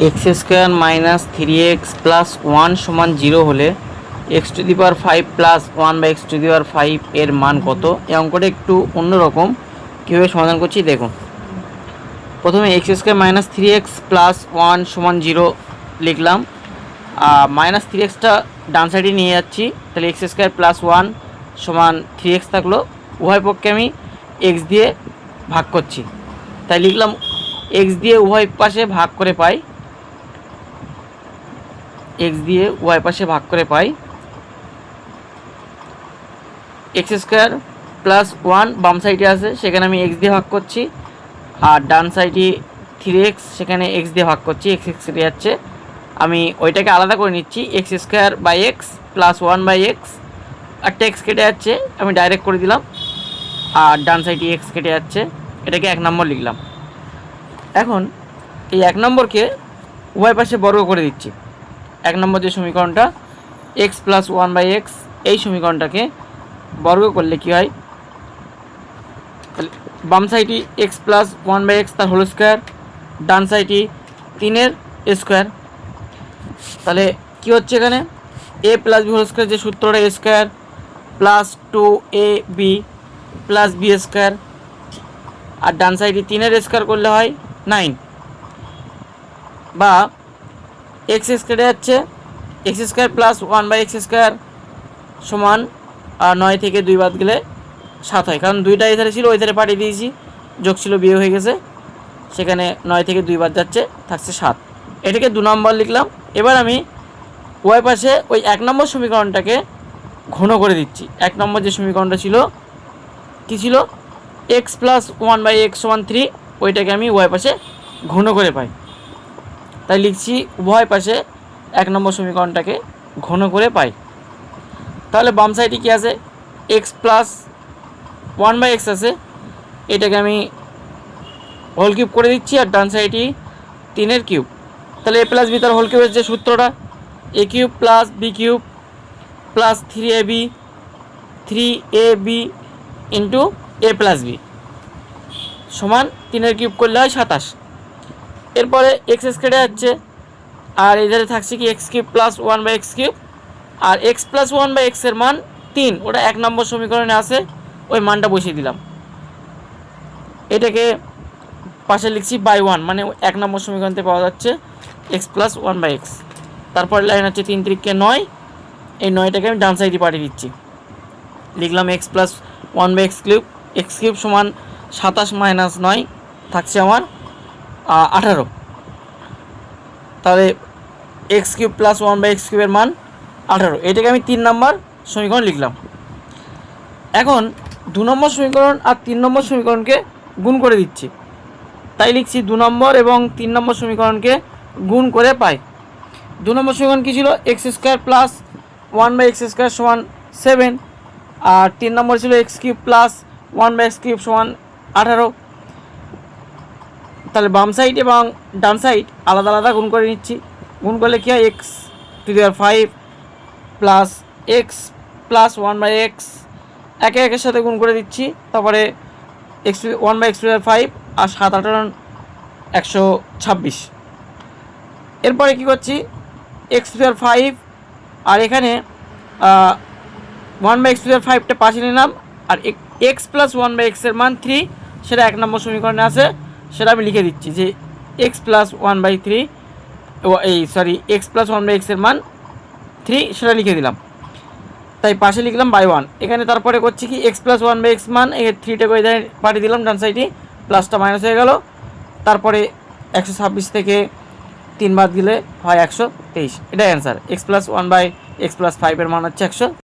X square minus 3x plus 1 সমান 0 হলে x to the power 5 plus 1 by x to the power 5 এর মান কত? এই অঙ্কটা একটু অন্যরকম, কীভাবে সমাধান করছি দেখুন। প্রথমে x square minus 3x plus 1 সমান 0 লিখলাম। মাইনাস 3xটা ডান সাইডে নিয়ে যাচ্ছি, তাহলে এক্স স্কোয়ার প্লাস 1 সমান 3x থাকলো। উভয় পক্ষে আমি এক্স দিয়ে ভাগ করছি, তাই লিখলাম এক্স দিয়ে উভয় পাশে ভাগ করে পাই, এক্স দিয়ে উভয় পাশে ভাগ করে পাই এক্স স্কোয়ার প্লাস 1 বাম সাইডে আছে, সেখানে আমি এক্স দিয়ে ভাগ করছি, আর ডান সাইডে 3x, সেখানে এক্স দিয়ে ভাগ করছি, এক্স এক্স কেটে যাচ্ছে। আমি ওইটাকে আলাদা করে নিচ্ছি, x square by x plus 1 by x, একটা এক্স কেটে যাচ্ছে, আমি ডাইরেক্ট করে দিলাম, আর ডান সাইডে এক্স কেটে যাচ্ছে, এটাকে 1 নম্বর লিখলাম। এখন এই 1 নম্বরকে উভয় পাশে বর্গ করে দিচ্ছি। 1 নম্বর যে সমীকরণটা এক্স প্লাস 1 বাই এক্স, এই সমীকরণটাকে বর্গ করলে কী হয়, বাম সাইডে এক্স প্লাস 1 বাই এক্স তার হোল স্কোয়ার, ডান সাইডে 3 স্কোয়ার। তাহলে কী হচ্ছে এখানে, a plus b whole square যে সূত্রটা, a square plus 2ab plus b square, আর ডান সাইডে 3 স্কোয়ার করলে হয় 9, বা এক্স কেটে যাচ্ছে, x square plus 1 by x square সমান 9 থেকে 2 বাদ গেলে 7 হয়, কারণ 2টা এধারে ছিল ওই ধারে পাঠিয়ে দিয়েছি, যোগ ছিল বিয়ে হয়ে গেছে, সেখানে 9 থেকে 2 বাদ যাচ্ছে, থাকছে 7। এটাকে 2 নম্বর লিখলাম। এবার আমি ওই পাশে ওই 1 নম্বর সমীকরণটাকে ঘন করে দিচ্ছি। 1 নম্বর যে সমীকরণটা ছিল কী ছিল, এক্স প্লাস 1 বাই এক্স সমান 3, ওইটাকে আমি ওই পাশে ঘন করে পাই, তাই লিখছি উভয় পাশে 1 নম্বর সমীকরণটাকে ঘন করে পাই। তাহলে বাম সাইডে কী আছে, এক্স প্লাস 1 বাই এক্স আছে, এটাকে আমি হোল কিউব করে দিচ্ছি, আর ডান সাইডে 3 কিউব। তাহলে এ প্লাস বি তার হোল কিউবের যে সূত্রটা, a cube plus b cube plus 3ab into a plus b সমান 3 কিউব করলে হয় 27। এরপরে এক্স কেটে যাচ্ছে, আর এধারে থাকছে কি x cube plus 1 by x cube, আর এক্স প্লাস 1 বাই এক্সের মান 3, ওটা 1 নম্বর সমীকরণে আছে, ওই মানটা বসিয়ে দিলাম। এটাকে পাশে লিখছি বাই 1, মানে 1 নম্বর সমীকরণতে পাওয়া যাচ্ছে এক্স প্লাস 1 বাই এক্স। তারপরে লাইন হচ্ছে 3 3কে 9, এই 9টাকে আমি ডান সাইডে পাঠিয়ে দিচ্ছি, লিখলাম x plus 1 by x cube সমান 27 মাইনাস 9 থাকছে আমার 18। তাহলে x cube plus 1 by x কিউবের মান 18, এটাকে আমি 3 নম্বর সমীকরণ লিখলাম। এখন 2 নম্বর সমীকরণ আর 3 নম্বর সমীকরণকে গুণ করে দিচ্ছি, তাই লিখছি 2 নম্বর এবং 3 নম্বর সমীকরণকে গুণ করে পাই। 2 নম্বর সমীকরণ কী ছিল, x square plus 1 by x square সমান 7, আর 3 নম্বর ছিল x cube plus 1 by x cube সমান 18। তাহলে বাম সাইড এবং ডান সাইড আলাদা আলাদা গুণ করে নিচ্ছি। গুণ করলে কী হয়, x to the power 5 plus x plus 1 by x, একে একের সাথে গুণ করে দিচ্ছি। তারপরে x 1 by x to the power 5 আর 7 8 126। এরপরে কী করছি, এক্স টু দি পাওয়ার 5, আর এখানে 1 বাই এক্স টু দি পাওয়ার 5টা পাশে নিলাম, আর এক্স প্লাস 1 বাই এক্সের মান 3, সেটা 1 নম্বর সমীকরণে আছে, সেটা আমি লিখে দিচ্ছি যে x plus 1 by 3, x plus 1 by এক্সের মান 3, সেটা লিখে দিলাম, তাই পাশে লিখলাম বাই 1। এখানে তারপরে করছি কি, এক্স প্লাস 1 বাই এক্স মান, এই 3টাকে ওই ধারে পাঠিয়ে দিলাম, ডান সাইডে প্লাসটা মাইনাস হয়ে গেল। তারপরে 126 থেকে 3 বাদ গেলে হয় 123, এটাই answer. X plus 1 by x plus 5 এর মান হচ্ছে 100।